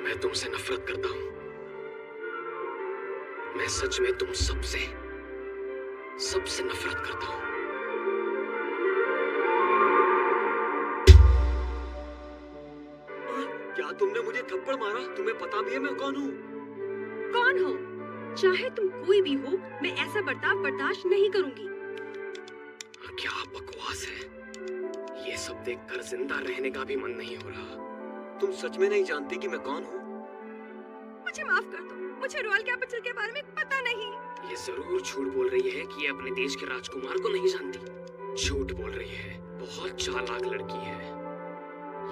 मैं तुमसे नफरत करता हूँ। मैं सच में तुम सबसे नफरत करता हूँ। क्या तुमने मुझे थप्पड़ मारा? तुम्हें पता भी है मैं कौन हूँ? कौन हो? चाहे तुम कोई भी हो, मैं ऐसा बर्ताव बर्दाश्त नहीं करूंगी। क्या बकवास है। ये सब देखकर जिंदा रहने का भी मन नहीं हो रहा। तुम सच में नहीं जानती कि मैं कौन हूँ? मुझे माफ कर दो, मुझे रॉयल कैपिटल के बारे में पता नहीं। ये जरूर झूठ बोल रही है कि ये अपने देश के राजकुमार को नहीं जानती। झूठ बोल रही है। बहुत चालाक लड़की है।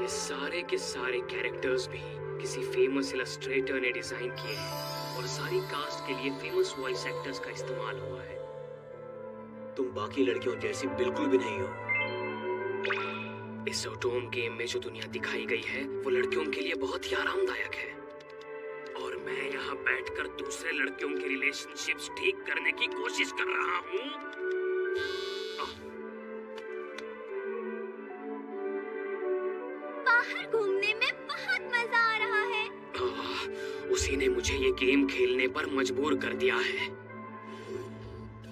ये सारे के सारे कैरेक्टर्स भी किसी फेमस इलस्ट्रेटर ने डिजाइन किए हैं और सारी कास्ट के लिए फेमस वॉइस एक्टर्स का इस्तेमाल हुआ है। तुम बाकी लड़कियों जैसी बिल्कुल भी नहीं हो। इस ओटोम गेम में जो दुनिया दिखाई गई है वो लड़कियों के लिए बहुत ही आरामदायक है और मैं यहाँ बैठकर दूसरे लड़कियों की रिलेशनशिप्स ठीक करने की कोशिश कर रहा हूँ। बाहर घूमने में बहुत मजा आ रहा है। उसी ने मुझे ये गेम खेलने पर मजबूर कर दिया है।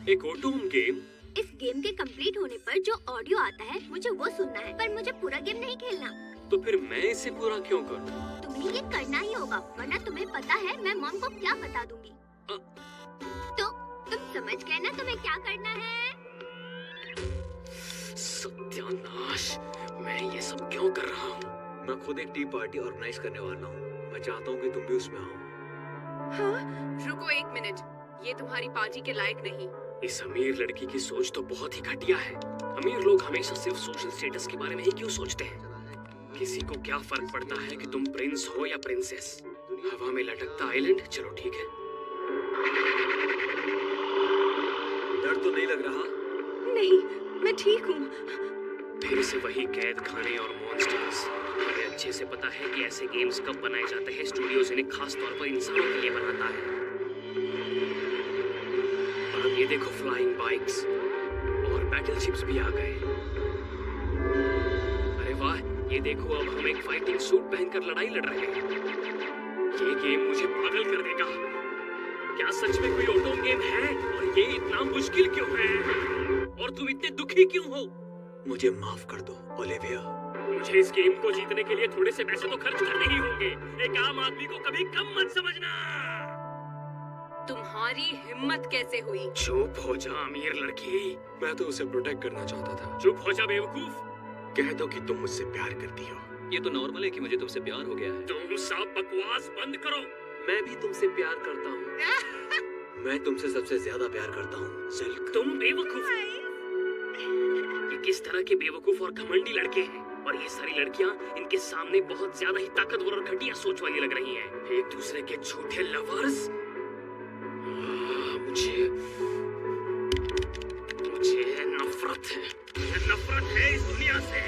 एक ओटोम गेम? इस गेम के कंप्लीट होने पर जो ऑडियो आता है मुझे वो सुनना है, पर मुझे पूरा गेम नहीं खेलना। तो फिर मैं इसे पूरा क्यों करूं? तुम्हें ये करना ही होगा, वरना तुम्हें पता है मैं मॉम को क्या बता दूंगी। तो तुम समझ गए ना तुम्हें क्या करना है? सत्यानाश, मैं ये सब क्यों कर रहा हूँ? मैं खुद एक टी पार्टी ऑर्गेनाइज करने वाला हूँ। मैं चाहता हूँ कि तुम भी उसमें आओ। हाँ? रुको एक मिनट, ये तुम्हारी पार्टी के लायक नहीं। इस अमीर लड़की की सोच तो बहुत ही घटिया है। अमीर लोग हमेशा सिर्फ सोशल स्टेटस के बारे में ही क्यों सोचते हैं? किसी को क्या फर्क पड़ता है कि तुम प्रिंस हो या प्रिंसेस? हवा में लटकता आइलैंड, चलो ठीक है। डर तो नहीं लग रहा? नहीं, मैं ठीक हूँ। फिर से वही कैद खाने और मॉन्स्टर्स। हमें अच्छे से पता है कि ऐसे गेम्स कब बनाए जाते हैं। स्टूडियोज इन्हें खास तौर पर इंसानों के लिए बनाता है। और अब ये देखो, फ्लाइंग बाइक्स और बैटल शिप्स भी आ गए। अरे वाह, ये देखो, अब हम एक फाइटिंग सूट पहनकर लड़ाई लड़ रहे हैं। ये गेम मुझे पागल कर देगा। क्या सच में कोई ओटोम गेम है? और ये इतना मुश्किल क्यों है? और तुम इतने दुखी क्यों हो? मुझे माफ कर दो ओलिविया। मुझे इस गेम को जीतने के लिए थोड़े से पैसे तो खर्च करने ही होंगे। एक आम आदमी को कभी कम मत समझना। तुम्हारी हिम्मत कैसे हुई? चुप हो जा अमीर लड़की। मैं तो उसे प्रोटेक्ट करना चाहता था। चुप हो जा बेवकूफ। कह दो कि तुम मुझसे प्यार करती हो। ये तो नॉर्मल है कि मुझे तुमसे प्यार हो गया है। तुम सब बकवास बंद करो। मैं भी तुमसे प्यार करता हूँ। मैं तुमसे सबसे ज्यादा प्यार करता हूँ सिल्क। तुम बेवकूफ। ये किस तरह के बेवकूफ और घमंडी लड़के हैं? और ये सारी लड़कियां इनके सामने बहुत ज्यादा ही ताकतवर और घटिया सोच वाली लग रही हैं। एक दूसरे के झूठे लवर्स। मुझे नफरत है। मुझे नफरत है इस दुनिया से।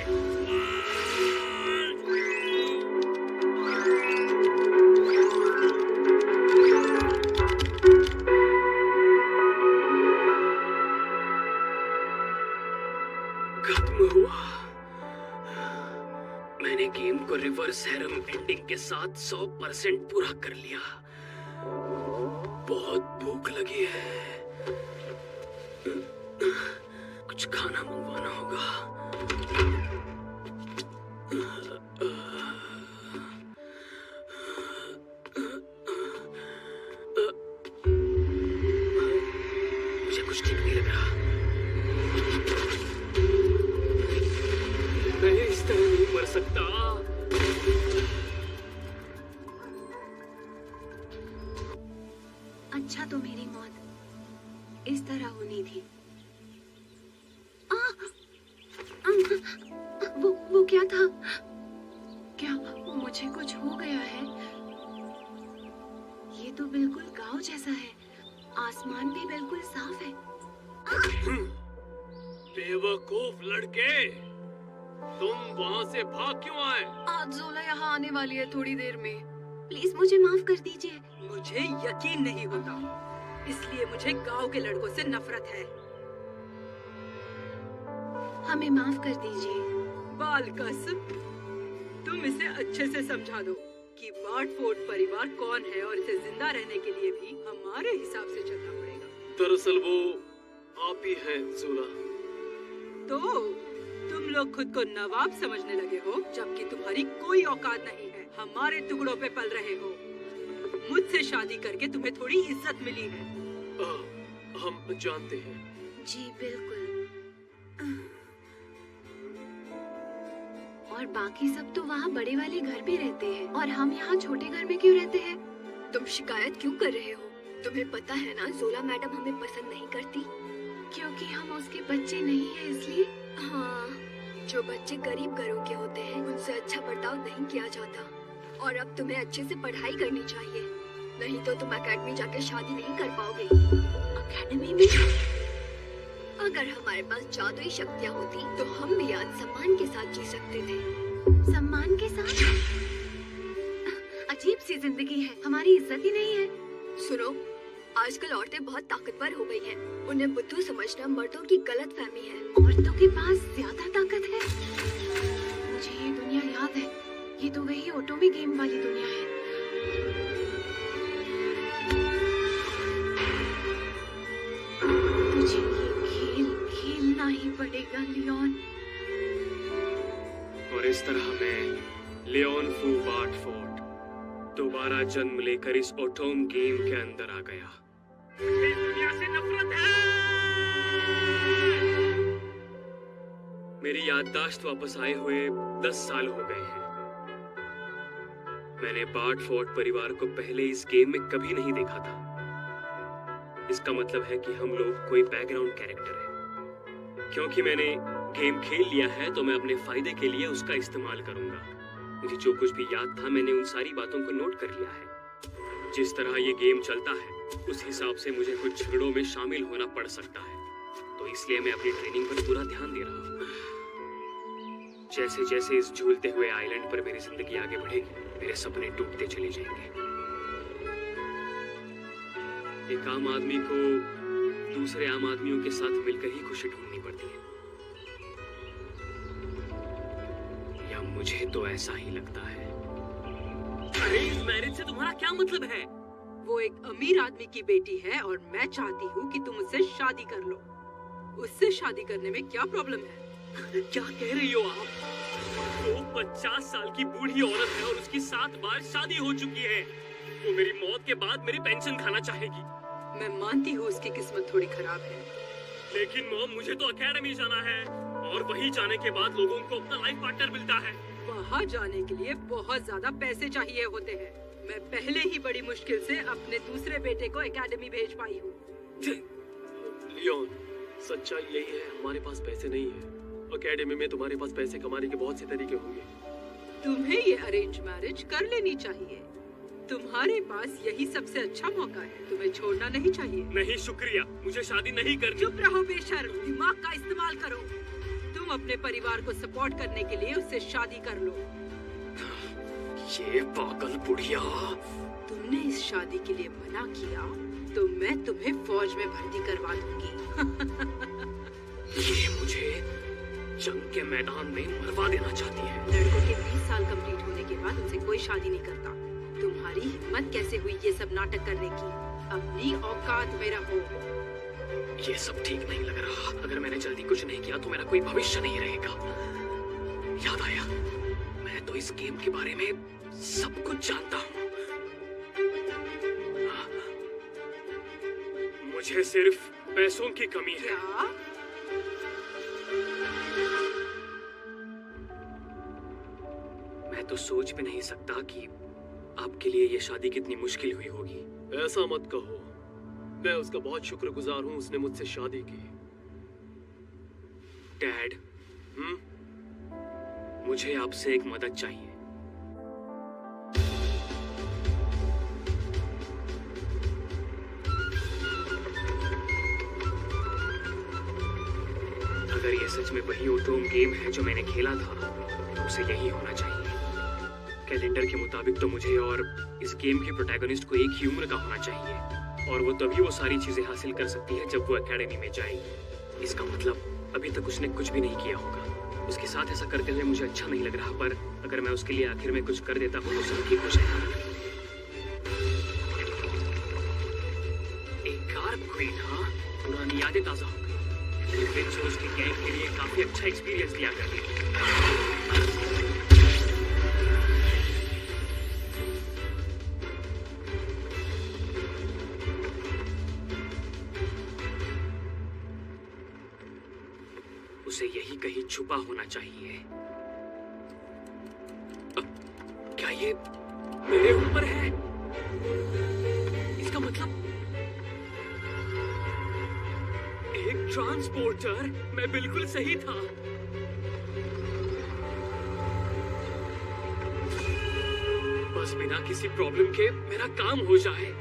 खत्म हुआ। मैंने गेम को रिवर्स हैरम एंडिंग के साथ 100% पूरा कर लिया। बहुत भूख लगी है। कुछ खाना मंगवाना होगा। मुझे कुछ ठीक नहीं लग रहा। मैं इस तरह नहीं मर सकता। अच्छा, तो मेरी मौत इस तरह होनी थी। वो क्या था? क्या मुझे कुछ हो गया है? ये तो बिल्कुल गांव जैसा है। आसमान भी बिल्कुल साफ है। बेवकूफ लड़के, तुम वहाँ से भाग क्यों आए? आज जोला यहाँ आने वाली है थोड़ी देर में। प्लीज मुझे माफ कर दीजिए। मुझे यकीन नहीं होता, इसलिए मुझे गांव के लड़कों से नफरत है। हमें माफ कर दीजिए। बालकस, तुम इसे अच्छे से समझा दो। कि बार्टफोर्ड परिवार कौन है और इसे जिंदा रहने के लिए भी हमारे हिसाब से चलना पड़ेगा। दरअसल वो आप ही हैं ज़ोला। तो तुम लोग खुद को नवाब समझने लगे हो, जबकि तुम्हारी कोई औकात नहीं है। हमारे टुकड़ों पे पल रहे हो। मुझसे शादी करके तुम्हें थोड़ी इज्जत मिली है। हम जानते हैं। जी बिल्कुल। और बाकी सब तो वहाँ बड़े वाले घर में रहते हैं और हम यहाँ छोटे घर में क्यों रहते हैं? तुम शिकायत क्यों कर रहे हो? तुम्हें पता है ना ज़ोला मैडम हमें पसंद नहीं करती। क्योंकि हम उसके बच्चे नहीं हैं इसलिए। हाँ, जो बच्चे गरीब घरों के होते हैं उनसे अच्छा बर्ताव नहीं किया जाता। और अब तुम्हें अच्छे से पढ़ाई करनी चाहिए, नहीं तो तुम एकेडमी जाके शादी नहीं कर पाओगे। एकेडमी में? अगर हमारे पास जादुई शक्तियाँ होती तो हम भी आज सम्मान के साथ जी सकते थे। सम्मान के साथ? अजीब सी जिंदगी है, हमारी इज्जत ही नहीं है। सुनो, आजकल औरतें बहुत ताकतवर हो गई हैं। उन्हें बुद्धू समझना मर्दों की गलतफहमी है। औरतों के पास ज्यादा ताकत है? मुझे ये दुनिया याद है। ये तो वही ओटोमी गेम वाली दुनिया है। तुझे ये खेल खेलना ही पड़ेगा लियोन। और इस तरह मैं लियोन फू बार्टफोर्ड दोबारा जन्म लेकर इस ओटोम गेम के अंदर आ गया। मुझे इस दुनिया से नफरत है। मेरी याददाश्त वापस आए हुए 10 साल हो गए हैं। मैंने बार्टफोर्ड परिवार को पहले इस गेम में कभी नहीं देखा था। इसका मतलब है कि हम लोग कोई बैकग्राउंड कैरेक्टर है। क्योंकि मैंने गेम खेल लिया है तो मैं अपने फायदे के लिए उसका इस्तेमाल करूंगा। मुझे जो कुछ भी याद था मैंने उन सारी बातों को नोट कर लिया है। जिस तरह ये गेम चलता है उस हिसाब से मुझे कुछ झगड़ों में शामिल होना पड़ सकता है, तो इसलिए मैं अपनी ट्रेनिंग पर पूरा ध्यान दे रहा हूँ। जैसे जैसे इस झूलते हुए आइलैंड पर मेरी जिंदगी आगे बढ़ेगी, मेरे सपने टूटते चले जाएंगे। एक आम आदमी को दूसरे आम आदमियों के साथ मिलकर ही खुशी ढूंढनी पड़ती है, या मुझे तो ऐसा ही लगता है। अरेंज मैरिज से तुम्हारा क्या मतलब है? वो एक अमीर आदमी की बेटी है और मैं चाहती हूँ कि तुम उससे शादी कर लो। उससे शादी करने में क्या प्रॉब्लम है? क्या कह रही हो आप? वो 50 साल की बूढ़ी औरत है और उसकी 7 बार शादी हो चुकी है। वो मेरी मौत के बाद मेरी पेंशन खाना चाहेगी। मैं मानती हूँ उसकी किस्मत थोड़ी खराब है, लेकिन मॉम मुझे तो एकेडमी जाना है और वहीं जाने के बाद लोगों को अपना लाइफ पार्टनर मिलता है। वहाँ जाने के लिए बहुत ज्यादा पैसे चाहिए होते हैं। मैं पहले ही बड़ी मुश्किल से अपने दूसरे बेटे को एकेडमी भेज पाई हूँ। लियोन, सच्चाई यही है, हमारे पास पैसे नहीं है। एकेडमी में तुम्हारे पास पैसे कमाने के बहुत से तरीके होंगे। तुम्हें ये अरेंज मैरिज कर लेनी चाहिए। तुम्हारे पास यही सबसे अच्छा मौका है। तुम्हें छोड़ना नहीं चाहिए। नहीं शुक्रिया, मुझे शादी नहीं करनी। चुप रहो बेशर्म, दिमाग का इस्तेमाल करो। तुम अपने परिवार को सपोर्ट करने के लिए उससे शादी कर लो। ये पागल बुढ़िया। तुमने इस शादी के लिए मना किया तो मैं तुम्हें फौज में भर्ती करवा दूंगी। ये मुझे जंग के मैदान में मरवा देना चाहती है। लड़कों के 20 साल कंप्लीट होने के बाद उनसे कोई शादी नहीं करता। तुम्हारी हिम्मत कैसे हुई ये सब नाटक करने की? अपनी औकात में रहो। ये सब ठीक नहीं लग रहा। अगर मैंने जल्दी कुछ नहीं किया तो मेरा कोई भविष्य नहीं रहेगा। याद आया, मैं तो इस गेम के बारे में सब कुछ जानता हूँ। मुझे सिर्फ पैसों की कमी है। क्या? मैं तो सोच भी नहीं सकता कि आपके लिए ये शादी कितनी मुश्किल हुई होगी। ऐसा मत कहो, मैं उसका बहुत शुक्रगुजार हूँ, उसने मुझसे शादी की। डैड, मुझे आपसे एक मदद चाहिए। अगर ये सच में वही ओटोम गेम है जो मैंने खेला था तो उसे यही होना चाहिए। कैलेंडर के मुताबिक तो मुझे और इस गेम के प्रोटैगनिस्ट को एक ही उम्र का होना चाहिए, और वो तभी वो सारी चीजें हासिल कर सकती है जब वो एकेडमी में जाएगी। इसका मतलब अभी तक उसने कुछ भी नहीं किया होगा। उसके साथ ऐसा करते हुए मुझे अच्छा नहीं लग रहा, पर अगर मैं उसके लिए आखिर में कुछ कर देता हूँ तो सब ठीक हो जाएगा। एक कार क्वीन, हाँ, पुरानी यादें ताजा हो गई। जो उसकी गैंग के लिए काफी अच्छा एक्सपीरियंस दिया करती थी। उसे यही कहीं छुपा होना चाहिए। क्या ये मेरे ऊपर है? इसका मतलब एक ट्रांसपोर्टर। मैं बिल्कुल सही था। बस बिना किसी प्रॉब्लम के मेरा काम हो जाए।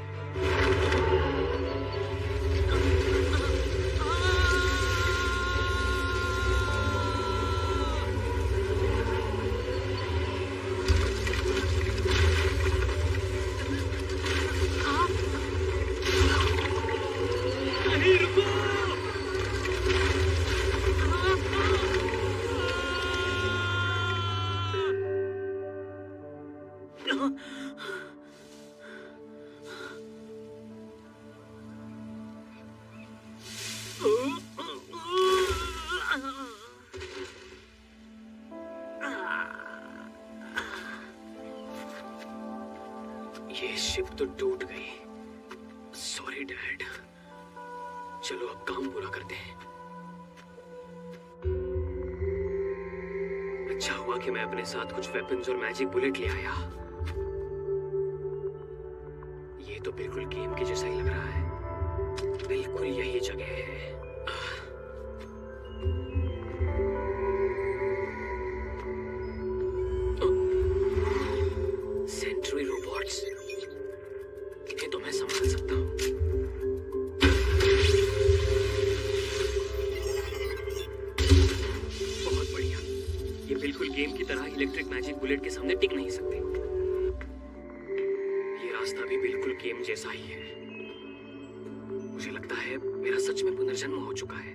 ये शिप तो टूट गई। Sorry dad. चलो अब काम पूरा करते हैं। अच्छा हुआ कि मैं अपने साथ कुछ वेपन्स और मैजिक बुलेट ले आया। ये तो बिल्कुल गेम के जैसा ही लग रहा है। बिल्कुल यही जगह है। सेंट्री रोबोट्स, इन्हें तो मैं संभाल सकता हूँ। बहुत बढ़िया। ये बिल्कुल गेम की तरह इलेक्ट्रिक मैजिक बुलेट के सामने टिक नहीं सकते। ये रास्ता भी बिल्कुल गेम जैसा ही है। मुझे लगता है मेरा सच में पुनर्जन्म हो चुका है।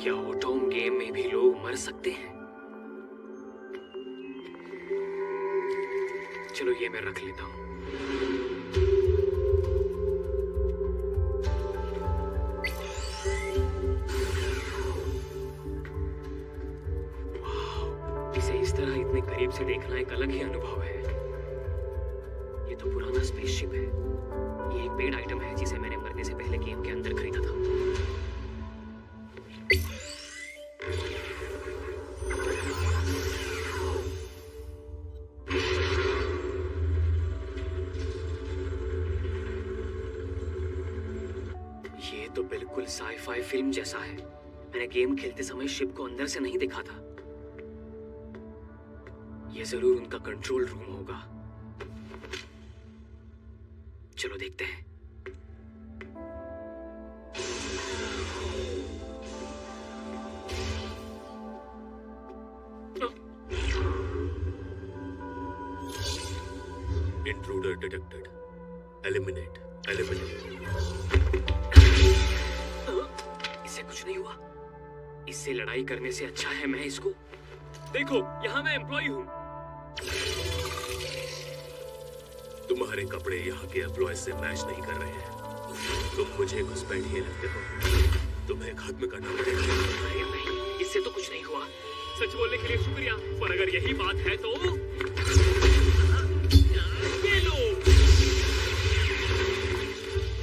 क्या ओटोम गेम में भी लोग मर सकते हैं? चलो ये मैं रख लेता हूं। वाह, इसे इस तरह इतने करीब से देखना एक अलग ही अनुभव है। ये तो पुराना स्पेसशिप है। ये एक पेड आइटम है जिसे मैंने मरने से पहले गेम के अंदर खरीदा था। तो बिल्कुल साई-फाई फिल्म जैसा है। मैंने गेम खेलते समय शिप को अंदर से नहीं देखा था। यह जरूर उनका कंट्रोल रूम होगा। चलो देखते हैं। Intruder detected. एलिमिनेट। इससे कुछ नहीं हुआ। इससे लड़ाई करने से अच्छा है मैं इसको। देखो, यहाँ मैं एम्प्लॉय हूँ। तुम्हारे कपड़े यहाँ के एम्प्लॉय से मैच नहीं कर रहे हैं। तुम मुझे घुसपैठिए लगते हो। तुम्हें खत्म करना पड़ेगा। नहीं, इससे तो कुछ नहीं हुआ। सच बोलने के लिए शुक्रिया, पर अगर यही बात है तो ये लो।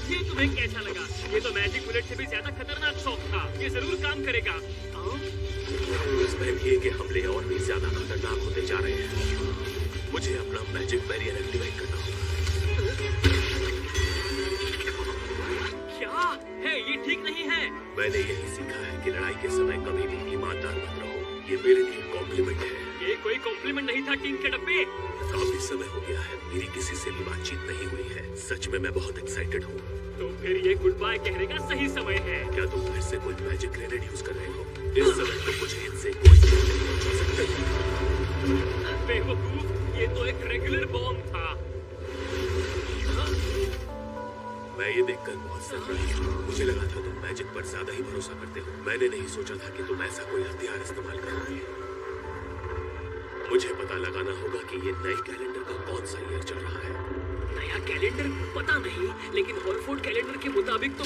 ये तुम्हें कैसा लगा? ये तो मैजिक बुलेट से भी ज्यादा खतरनाक शौक था। ये जरूर काम करेगा। इस बैरियर के हमले और भी ज्यादा खतरनाक होते जा रहे हैं। मुझे अपना मैजिक बैरियर एक्टिवेट करना होगा। क्या है? ये ठीक नहीं है। मैंने यही सीखा है कि लड़ाई के समय कभी भी ईमानदार मत रहो। ये मेरे लिए कॉम्प्लीमेंट है। ये कोई कॉम्प्लीमेंट नहीं था टीम के डब्बे। काफी समय हो गया है, मेरी किसी से भी बातचीत नहीं हुई है। सच में मैं बहुत एक्साइटेड हूँ। तो फिर ये गुड बाय कहने का सही समय है। क्या तुम फिर से कोई मैजिक ग्रेनेड यूज कर रहे हो? इस समय तो मुझे इनसे कोई नहीं पहुंचा सकता। बेवकूफ, ये तो एक रेगुलर बॉम्ब था। मैं मैं ये देखकर बहुत सरप्राइज हूँ। मुझे लगा था तुम मैजिक पर ज्यादा ही भरोसा करते हो। मैंने नहीं सोचा था कि तुम ऐसा कोई हथियार इस्तेमाल करोगे। मुझे पता लगाना होगा कि ये नए कैलेंडर का कौन सा ईयर चल रहा है। नया कैलेंडर पता नहीं, लेकिन हॉलफोर्ड कैलेंडर के मुताबिक तो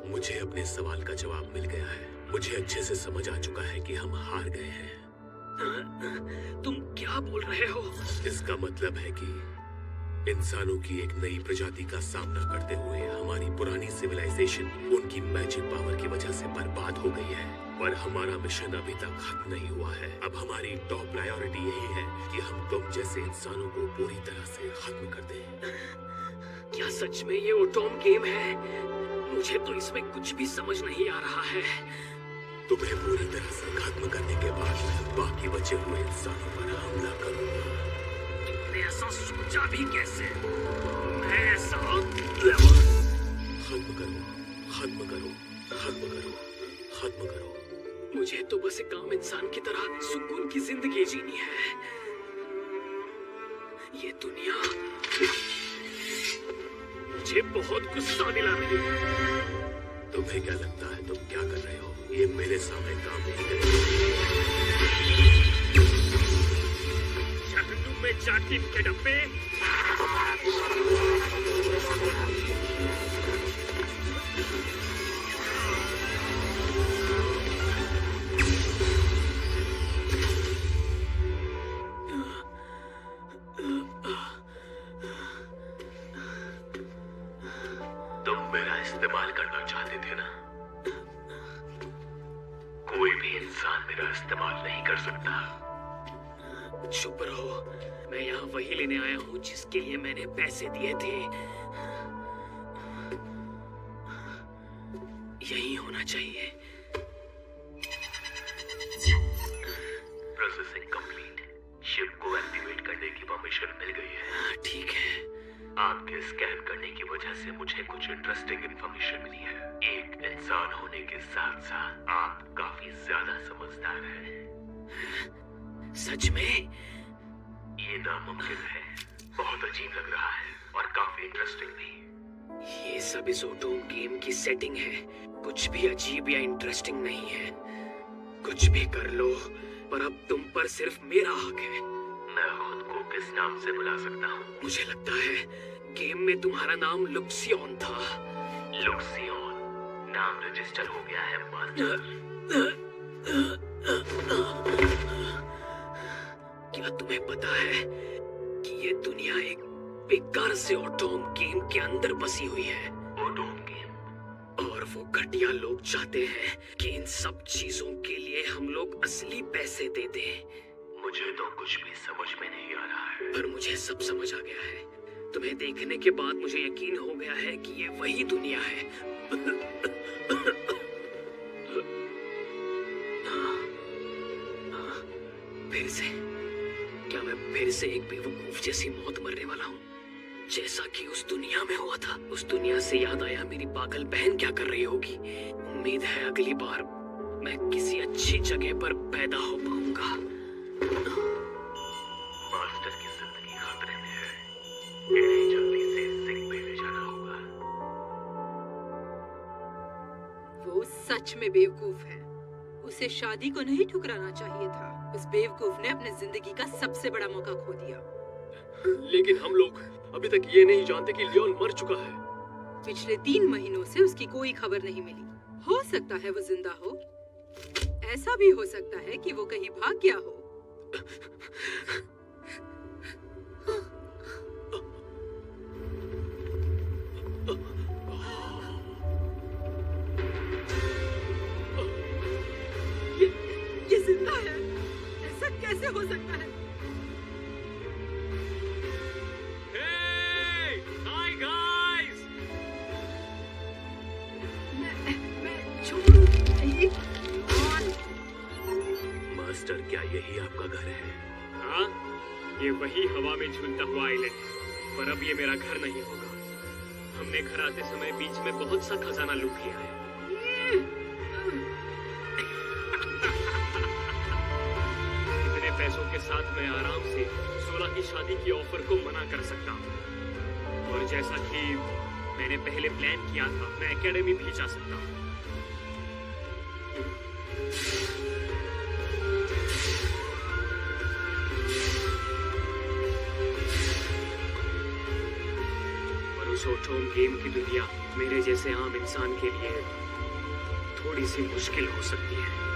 मुझे अपने सवाल का जवाब मिल गया है। मुझे अच्छे से समझ आ चुका है कि हम हार गए हैं। तुम क्या बोल रहे हो? इसका मतलब है कि इंसानों की एक नई प्रजाति का सामना करते हुए हमारी पुरानी सिविलाइजेशन उनकी मैजिक पावर की वजह से बर्बाद हो गई है। पर हमारा मिशन अभी तक खत्म नहीं हुआ है। अब हमारी टॉप प्रायोरिटी यही है कि हम तुम जैसे इंसानों को पूरी तरह से खत्म कर दें। क्या सच में ये ओटोम गेम है? मुझे तो इसमें कुछ भी समझ नहीं आ रहा है। तुम्हें पूरी तरह से खत्म करने के बाद बाकी बचे हुए इंसानों पर हमला करूंगा। तुमने ऐसा सोचा भी कैसे? मैं ऐसा खत्म करो, खत्म करो, खत्म करो, खत्म करो। मुझे तो बस एक आम इंसान की तरह सुकून की जिंदगी जीनी है। ये दुनिया मुझे बहुत गुस्सा दिला रही है। तुम्हें क्या लगता है तुम क्या कर रहे हो? ये मेरे सामने काम नहीं करेगा। जहन्नुम में जाकिर के डब्बे। तुम मेरा इस्तेमाल करना चाहते थे ना? कोई भी इंसान मेरा इस्तेमाल नहीं कर सकता। चुप रहो। मैं यहाँ वही लेने आया हूँ जिसके लिए मैंने पैसे दिए थे। यही होना चाहिए। Processing complete. शिप को एक्टिवेट करने की परमिशन मिल गई है। ठीक है। आपके स्कैन करने की वजह से मुझे कुछ इंटरेस्टिंग इंफॉर्मेशन मिली है। एक इंसान होने के साथ साथ आप काफी ज्यादा समझदार हैं। सच में? ये नामुमकिन है। बहुत अजीब लग रहा है और काफी इंटरेस्टिंग भी। ये सब इस ओटोम गेम की सेटिंग है। कुछ भी अजीब या इंटरेस्टिंग नहीं है। कुछ भी कर लो, पर अब तुम पर सिर्फ मेरा हक है। मैं खुद को किस नाम से बुला सकता हूँ? मुझे लगता है गेम में तुम्हारा नाम लुक्सियन था। लुक्सियन नाम रजिस्टर हो गया है मास्टर। क्या तुम्हें पता है कि ये दुनिया एक बेकार से ओटोम गेम के अंदर बसी हुई है? ओटोम गेम? और वो घटिया लोग चाहते हैं कि इन सब चीजों के लिए हम लोग असली पैसे दे दें। मुझे तो कुछ भी समझ में नहीं आ रहा है। पर मुझे सब समझ आ गया है। तुम्हें देखने के बाद मुझे यकीन हो गया है कि ये वही दुनिया है। फिर से? क्या मैं फिर से एक बेवकूफ जैसी मौत मरने वाला हूँ, जैसा कि उस दुनिया में हुआ था? उस दुनिया से याद आया मेरी पागल बहन क्या कर रही होगी। उम्मीद है अगली बार मैं किसी अच्छी जगह पर पैदा हो पाऊंगा। मास्टर की जिंदगी खतरे में है। इन्हें जल्दी से सिक पे ले जाना होगा। वो सच में बेवकूफ है। उसे शादी को नहीं ठुकराना चाहिए था। उस बेवकूफ ने अपने जिंदगी का सबसे बड़ा मौका खो दिया। लेकिन हम लोग अभी तक ये नहीं जानते कि लियोन मर चुका है। पिछले 3 महीनों से उसकी कोई खबर नहीं मिली। हो सकता है वो जिंदा हो, ऐसा भी हो सकता है कि वो कहीं भाग गया हो। ये जिंदा है? ऐसा कैसे हो सकता है? Hey! Hi guys! मैं छोड़ू नहीं। मास्टर, क्या यही आपका घर है? हाँ, ये वही हवा में झूलता हुआ आइलैंड, पर अब ये मेरा घर नहीं होगा। हमने घर आते समय बीच में बहुत सा खजाना लूट लिया है। इतने पैसों के साथ मैं आराम से 16 की शादी की ऑफर को मना कर सकता हूँ। और जैसा कि मैंने पहले प्लान किया था, मैं एकेडमी भी जा सकता हूँ। पर उस ओटोम गेम की दुनिया मेरे जैसे आम इंसान के लिए थोड़ी सी मुश्किल हो सकती है।